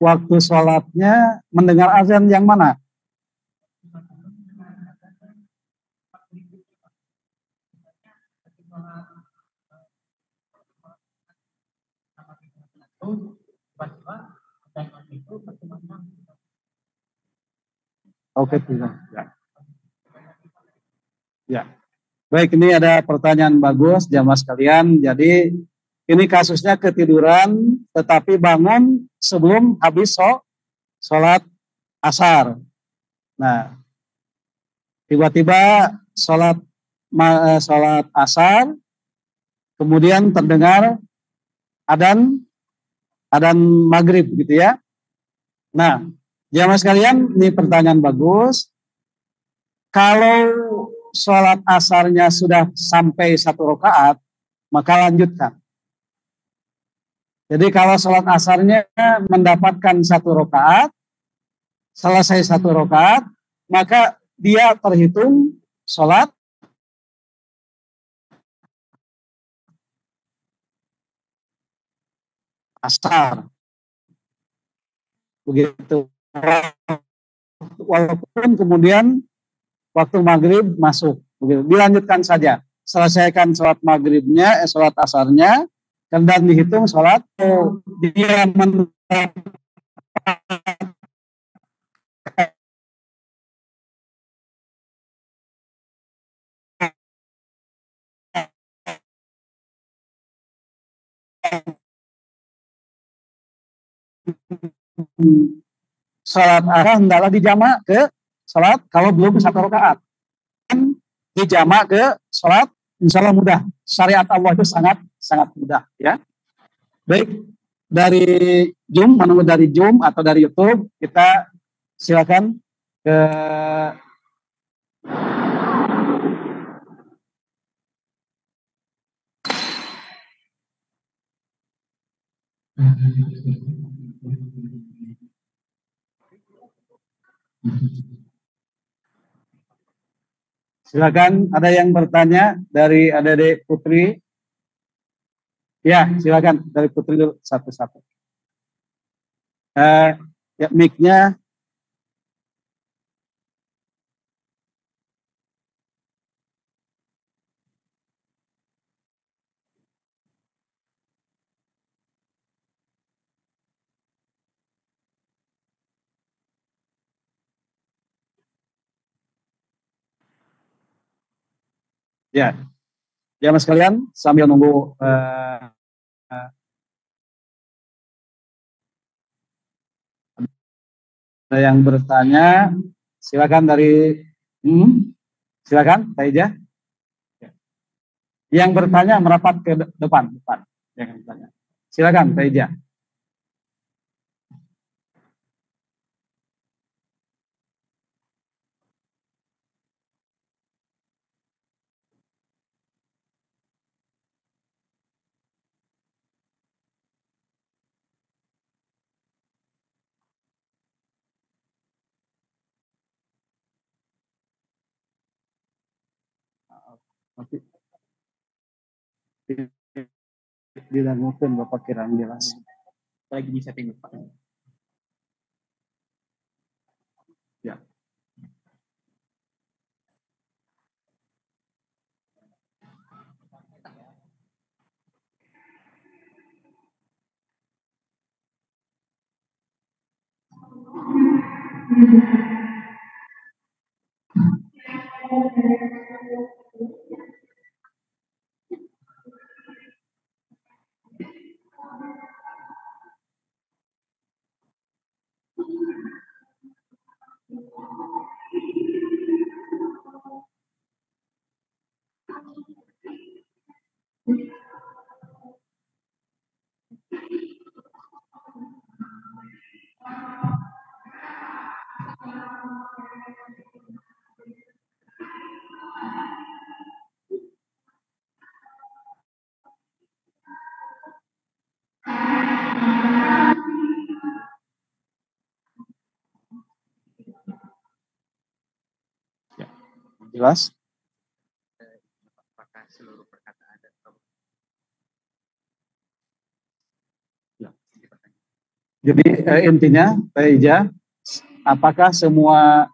Waktu sholatnya mendengar azan yang mana? Oke, tidak. Ya. Ya. Baik, ini ada pertanyaan bagus, jamaah sekalian. Jadi ini kasusnya ketiduran, tetapi bangun sebelum habis sholat asar. Nah, tiba-tiba sholat asar, kemudian terdengar adan maghrib gitu ya. Nah, jamaah sekalian, ini pertanyaan bagus. Kalau sholat asarnya sudah sampai 1 rakaat, maka lanjutkan. Jadi kalau sholat asarnya mendapatkan 1 rakaat, selesai 1 rakaat, maka dia terhitung sholat asar. Begitu. Walaupun kemudian waktu maghrib masuk. Begitu. Dilanjutkan saja. Selesaikan sholat maghribnya, sholat asarnya, dan dihitung sholat. Dia mendapatkan sholat asar hendaklah dijamak ke sholat kalau belum 1 rakaat. Dijamak ke sholat, insya Allah mudah. Syariat Allah itu sangat sangat mudah ya. Baik, dari Zoom, menunggu dari Zoom atau dari YouTube, kita silakan ke silakan, ada yang bertanya dari Adik Putri? Ya, silakan dari Putri dulu satu-satu. Ya, mic-nya. Ya, ya mas kalian sambil nunggu ada yang bertanya, silakan dari silakan Taija. Yang bertanya merapat ke depan. Yang bertanya. Silakan Taija. Dilanjutkan Bapak Kirang jelas. Lagi di setting Pak. Ya. Jelas? Apakah seluruh perkataan atau Jadi intinya, Teh Ija, apakah semua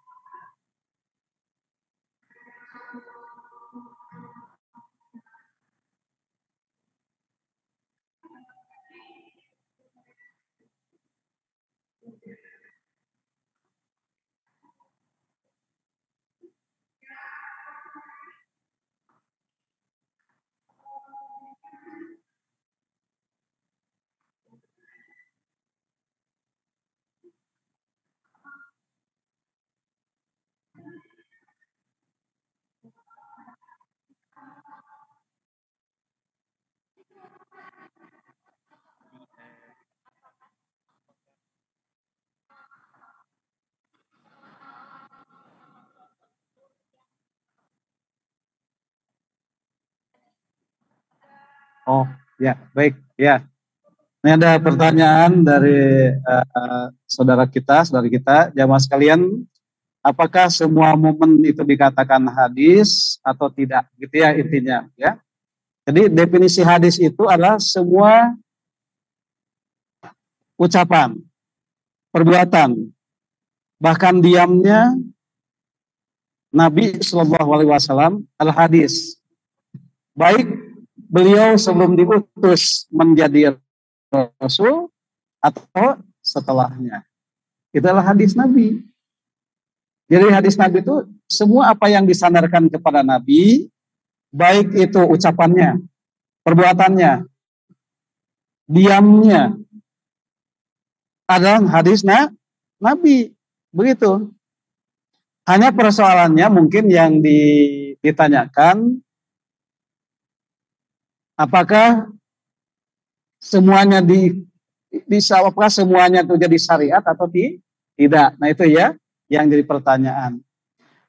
oh ya baik ya. Ini ada pertanyaan dari saudari kita, jamaah sekalian, apakah semua momen itu dikatakan hadis atau tidak? Gitu ya intinya ya. Jadi definisi hadis itu adalah semua ucapan, perbuatan, bahkan diamnya Nabi Shallallahu Alaihi Wasallam adalah hadis. Baik beliau sebelum diutus menjadi Rasul atau setelahnya. Itulah hadis Nabi. Jadi hadis Nabi itu semua apa yang disandarkan kepada Nabi, baik itu ucapannya, perbuatannya, diamnya, adalah hadis Nabi. Begitu. Hanya persoalannya mungkin yang ditanyakan, apakah semuanya apakah semuanya itu jadi syariat atau tidak? Nah itu ya yang jadi pertanyaan.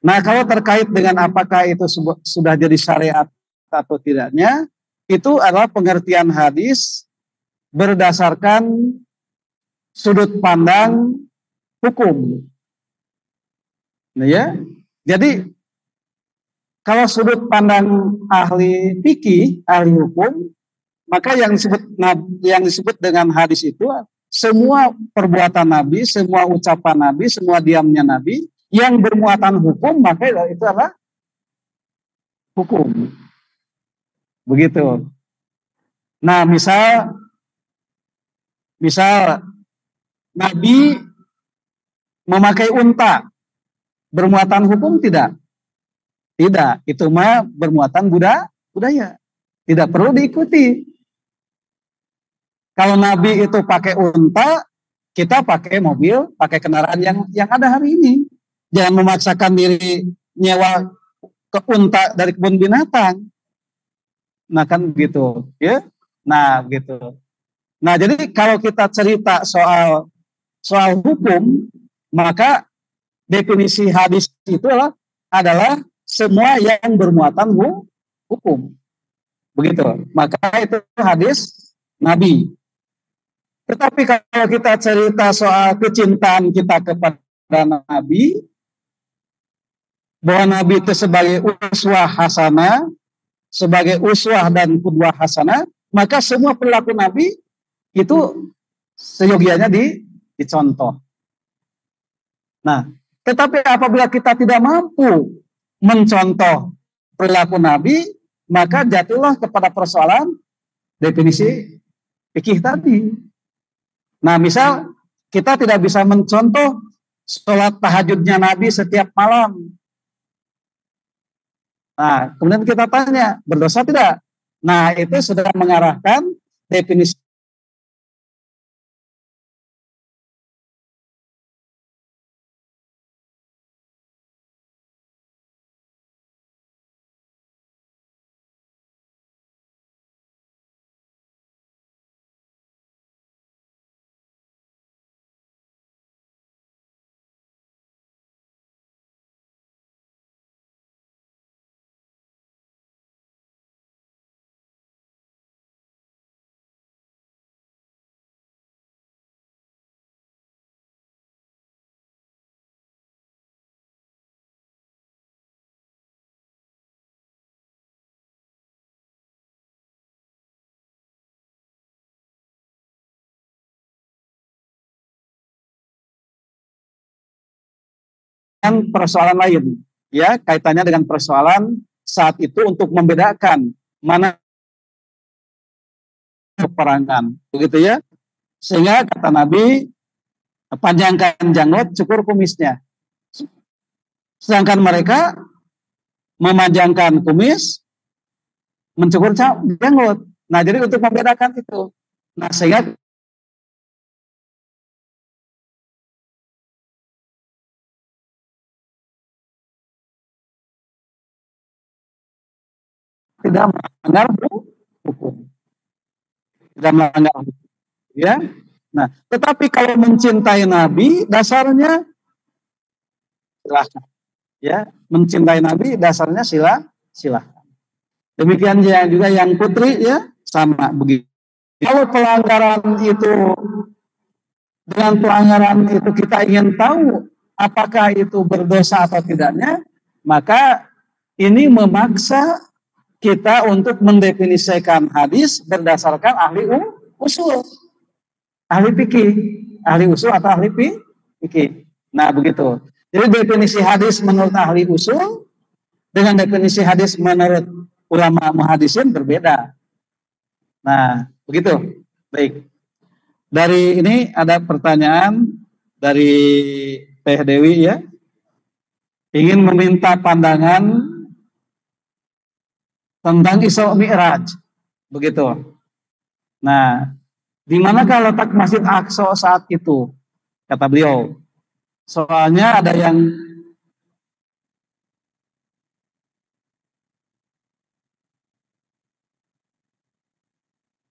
Nah kalau terkait dengan apakah itu sudah jadi syariat atau tidaknya, itu adalah pengertian hadis berdasarkan sudut pandang hukum. Nah ya, jadi kalau sudut pandang ahli fikih, ahli hukum, maka yang disebut dengan hadis itu semua perbuatan Nabi, semua ucapan Nabi, semua diamnya Nabi yang bermuatan hukum, maka itu adalah hukum. Begitu. Nah, misal Nabi memakai unta, bermuatan hukum tidak? Tidak, itu mah bermuatan budaya. Tidak perlu diikuti. Kalau Nabi itu pakai unta, kita pakai mobil, pakai kendaraan yang ada hari ini. Jangan memaksakan diri nyewa ke unta dari kebun binatang. Nah kan begitu, ya. Nah gitu. Nah jadi kalau kita cerita soal hukum, maka definisi hadis itu adalah semua yang bermuatan hukum. Begitu. Maka itu hadis Nabi. Tetapi kalau kita cerita soal kecintaan kita kepada Nabi, bahwa Nabi itu sebagai uswah hasanah, sebagai uswah dan qudwah hasanah, maka semua perilaku Nabi itu seyogianya dicontoh. Nah, tetapi apabila kita tidak mampu mencontoh perilaku Nabi, maka jatuhlah kepada persoalan definisi fikih tadi. Nah, misal kita tidak bisa mencontoh sholat tahajudnya Nabi setiap malam. Nah, kemudian kita tanya, berdosa tidak? Nah, itu sudah mengarahkan definisi persoalan lain, ya, kaitannya dengan persoalan saat itu untuk membedakan mana peperangan, begitu ya. Sehingga kata Nabi, panjangkan janggut, cukur kumisnya. Sedangkan mereka memanjangkan kumis, mencukur janggut. Nah, jadi untuk membedakan itu. Nah, sehingga tidak melanggar hukum. Tidak melanggar hukum. Ya. Nah, tetapi kalau mencintai Nabi, dasarnya silahkan. Ya, mencintai Nabi, dasarnya silahkan. Demikian juga yang putri, ya, sama begitu. Kalau pelanggaran itu, dengan pelanggaran itu kita ingin tahu apakah itu berdosa atau tidaknya, maka ini memaksa kita untuk mendefinisikan hadis berdasarkan ahli usul, ahli fikih, ahli usul atau ahli fikih. Nah, begitu. Jadi definisi hadis menurut ahli usul dengan definisi hadis menurut ulama muhadisin berbeda. Nah, begitu. Baik. Dari ini ada pertanyaan dari Teh Dewi, ya. Ingin meminta pandangan tentang Isra Mi'raj. Begitu. Nah, di manakah letak Masjid Aqsa saat itu? Kata beliau. Soalnya ada yang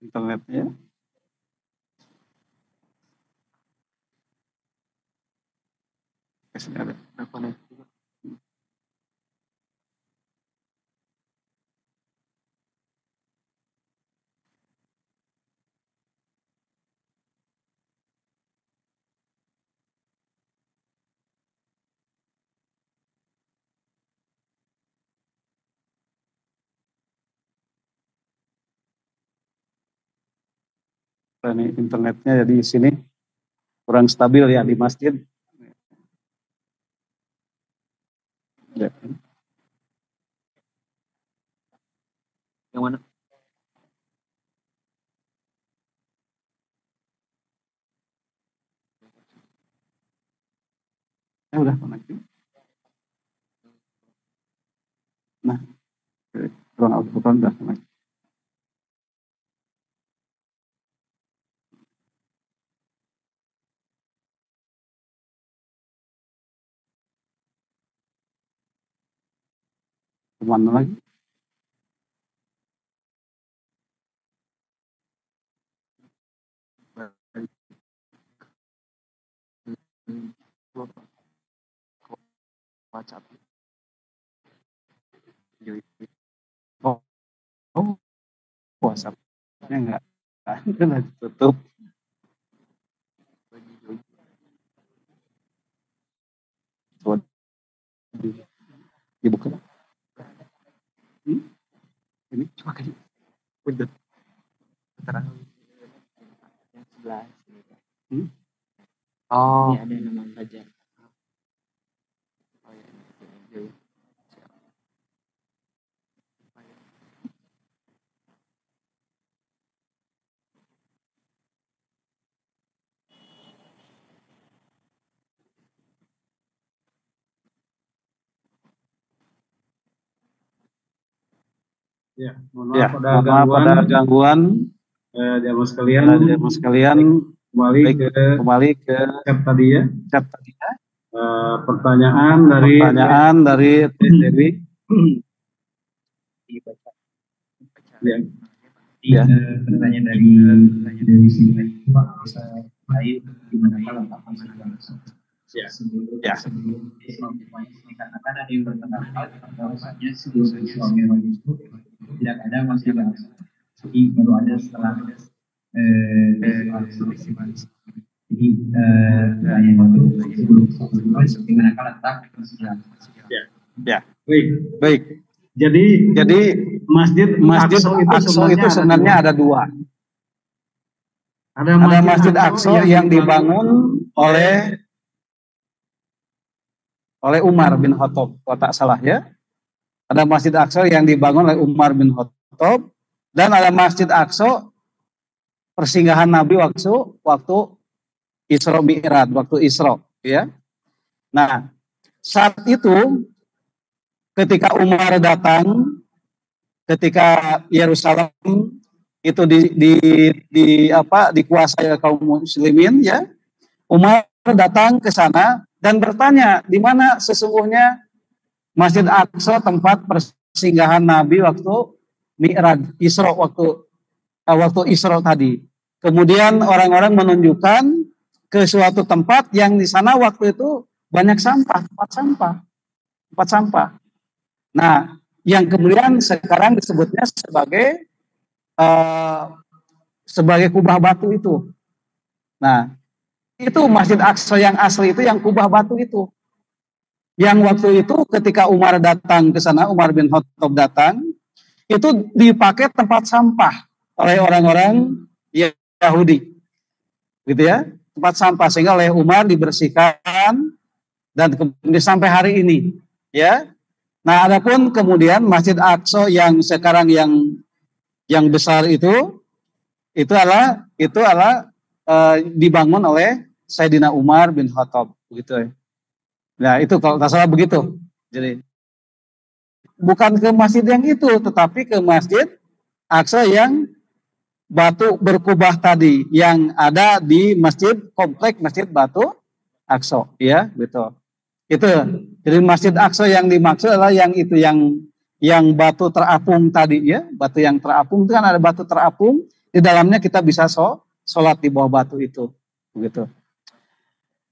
internetnya. Ada ini internetnya jadi di sini kurang stabil ya di masjid. Ya. Yang mana? Ya udah connecting. Nah, ruang output udah connecting. Kemana lagi? WhatsApp. Oh, oh, WhatsApp-nya enggak ditutup. Coba dibuka. Ini coba kayak udah terang yang sebelah sini. Oh, ini ada nama Fajar. Oh, ya. Ya, mohon maaf pada gangguan. Jamaah sekalian, kembali ke chat tadi ya. Pertanyaan dari Teh Dewi. Ya. Pertanyaan dari Dewi sini baik gimana kalau tak ya. Sebelum dikatakan ada yang berpendapat bahwasanya sebelum suami itu tidak ada masih jadi baru ada setelah jadi pertanyaan itu sebelum gimana kalau letak ya. Baik. Jadi Masjid Aqsa itu sebenarnya ada dua. Ada Masjid Aqsa yang dibangun oleh oleh Umar bin Khattab, kalau tak salah ya. Ada Masjid Aqsa yang dibangun oleh Umar bin Khattab, dan ada Masjid Aqsa persinggahan Nabi waktu Isra Mi'raj, waktu Isra ya. Nah, saat itu ketika Umar datang, ketika Yerusalem itu dikuasai oleh kaum muslimin ya, Umar datang ke sana dan bertanya di mana sesungguhnya Masjid Aqsa tempat persinggahan Nabi waktu Mi'raj, Isra, waktu Isra tadi. Kemudian orang-orang menunjukkan ke suatu tempat yang di sana waktu itu banyak sampah, tempat sampah. Nah, yang kemudian sekarang disebutnya sebagai kubah batu itu. Nah, itu Masjid Aqsa yang asli itu yang kubah batu itu. Yang waktu itu ketika Umar datang ke sana, Umar bin Khattab datang, itu dipakai tempat sampah oleh orang-orang Yahudi. Gitu ya, tempat sampah, sehingga oleh Umar dibersihkan dan kemudian sampai hari ini ya. Nah, adapun kemudian Masjid Aqsa yang sekarang yang besar itu adalah dibangun oleh Sayyidina Umar bin Khattab begitu ya. Nah, itu kalau tak salah begitu. Jadi bukan ke masjid yang itu, tetapi ke Masjid Aqsa yang batu berkubah tadi yang ada di komplek Masjid Batu Aqsa ya, gitu. Itu. Jadi Masjid Aqsa yang dimaksud adalah yang itu yang batu terapung tadi ya, batu yang terapung itu kan ada batu terapung di dalamnya kita bisa sholat di bawah batu itu, begitu.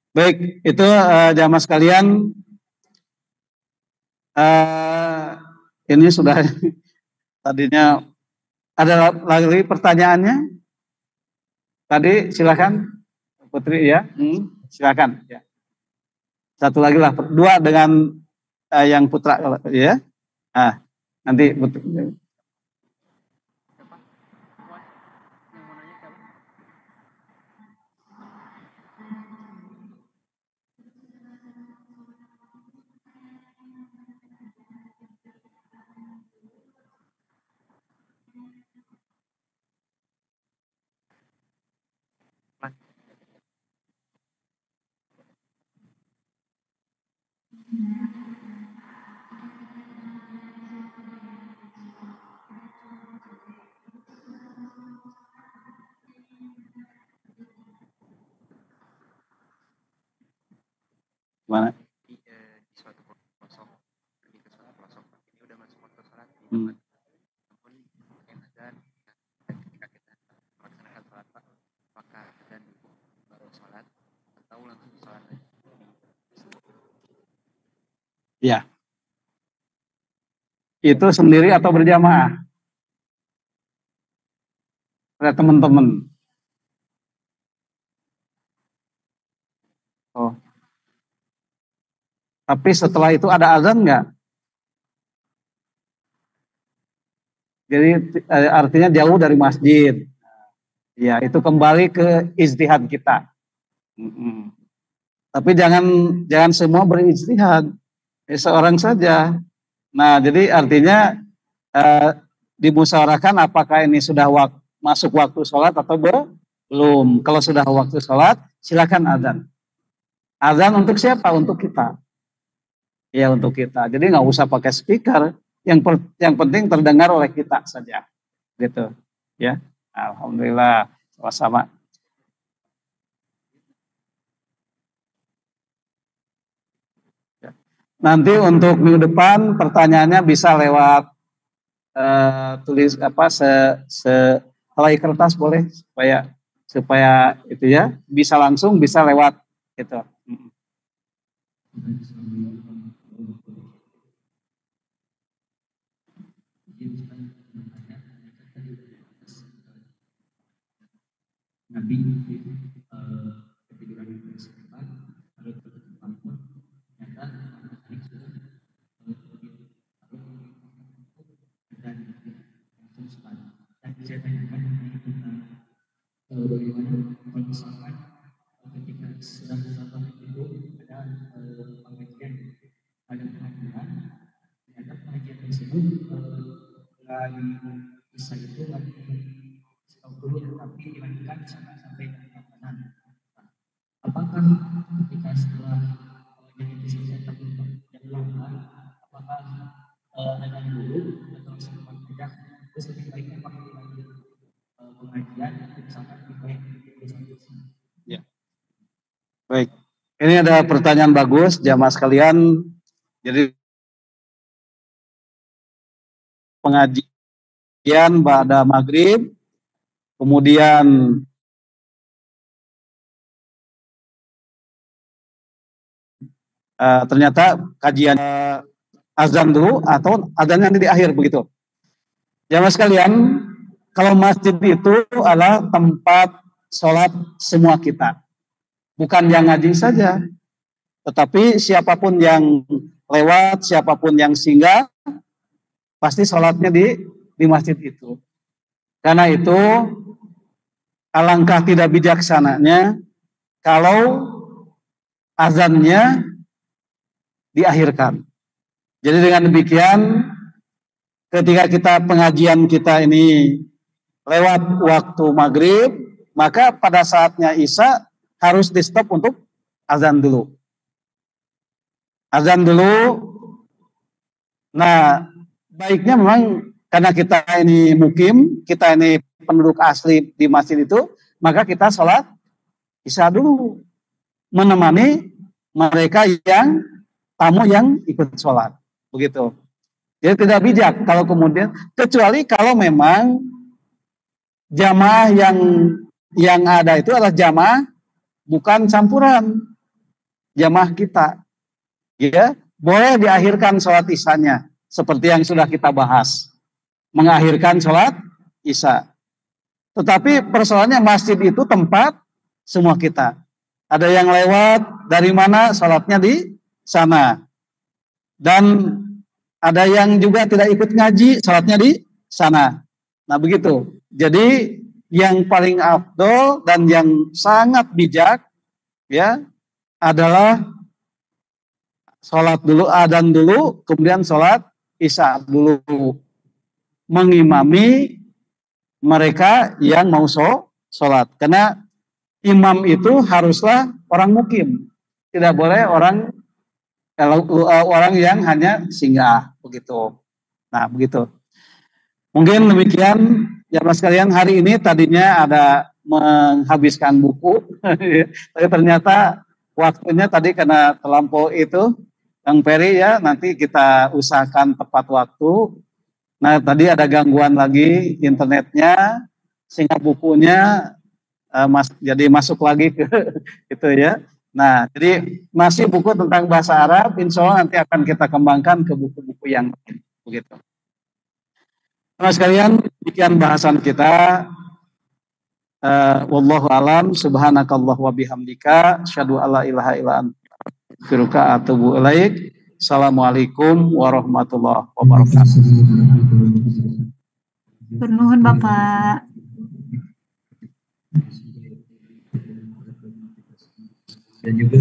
Baik, itu jamaah sekalian, ini sudah tadinya ada lagi pertanyaannya. Tadi silakan Putri ya, silakan ya. Satu lagi lah, dua dengan yang Putra ya. Ah, nanti mana? Di suatu pelosok, pergi ke suatu pelosok, ini udah masuk waktu sholat, namun yang azan ketika kita melaksanakan sholat Pak, apakah azan baru sholat atau langsung sholat lagi? Ya, itu sendiri atau berjamaah? Ada teman-teman. Oh. Tapi setelah itu ada azan nggak? Jadi artinya jauh dari masjid. Ya, itu kembali ke ijtihad kita. Tapi jangan semua berijtihad. Seorang saja. Nah, jadi artinya dimusyawarahkan apakah ini sudah masuk waktu sholat atau belum. Kalau sudah waktu sholat, silakan azan. Azan untuk siapa? Untuk kita. Ya, untuk kita. Jadi nggak usah pakai speaker. Yang penting terdengar oleh kita saja. Gitu. Ya. Alhamdulillah. Sama-sama. Nanti untuk minggu depan pertanyaannya bisa lewat tulis helai kertas boleh supaya itu ya bisa langsung bisa lewat gitu. Nabi ketiduran yang sekitar lalu terbangun ternyata dan saya tanyakan tentang bagaimana kalau misalkan ketika sedang sabar itu ada pengajian, ada pengajian, ternyata pengajian tersebut lagi bisa itu lagi stop dulu tapi dilanjutkan sampai dengan apakah ketika setelah pengajian itu selesai tapi yang lama apakah ada dulu atau sempat tidak terus lebih baiknya pakai dilanjut pengajian misalkan lebih baik Ya. Baik, ini ada pertanyaan bagus jamaah sekalian. Jadi pengajian pada maghrib, kemudian ternyata kajian azan dulu atau azan yang di akhir begitu. Jamaah sekalian, kalau masjid itu adalah tempat sholat semua kita, bukan yang ngaji saja, tetapi siapapun yang lewat, siapapun yang singgah, pasti sholatnya di masjid itu. Karena itu alangkah tidak bijaksananya kalau azannya diakhirkan. Jadi dengan demikian, ketika kita pengajian kita ini lewat waktu maghrib, maka pada saatnya isya harus di stop untuk azan dulu. Azan dulu. Nah, baiknya memang karena kita ini mukim, kita ini penduduk asli di masjid itu, maka kita sholat isya dulu, menemani mereka yang tamu yang ikut sholat, begitu. Jadi tidak bijak kalau kemudian, kecuali kalau memang jamaah yang ada itu adalah jamaah bukan campuran jamaah kita, ya boleh diakhirkan sholat isyanya seperti yang sudah kita bahas, mengakhirkan sholat isya. Tetapi persoalannya masjid itu tempat semua kita. Ada yang lewat dari mana sholatnya di sana, dan ada yang juga tidak ikut ngaji sholatnya di sana. Nah begitu. Jadi yang paling afdol dan yang sangat bijak ya adalah sholat dulu, adzan dulu, kemudian sholat isya dulu, mengimami mereka yang mau sholat. Karena imam itu haruslah orang mukim, tidak boleh orang yang hanya singgah, begitu. Nah begitu. Mungkin demikian ya mas sekalian, hari ini tadinya ada menghabiskan buku, tapi ternyata waktunya tadi karena terlampau itu, Kang Peri ya, nanti kita usahakan tepat waktu. Nah tadi ada gangguan lagi internetnya, sehingga bukunya jadi masuk lagi ke itu ya. Nah jadi masih buku tentang bahasa Arab, insya Allah nanti akan kita kembangkan ke buku-buku yang lain, begitu. Nah sekalian, demikian bahasan kita. Wallahu alam, subhanakallah wa bihamdika, asyhadu alla ilaha illa anta, astaghfiruka wa atubu ilaik. Assalamualaikum warahmatullahi wabarakatuh. Bernuhun Bapak. Dan juga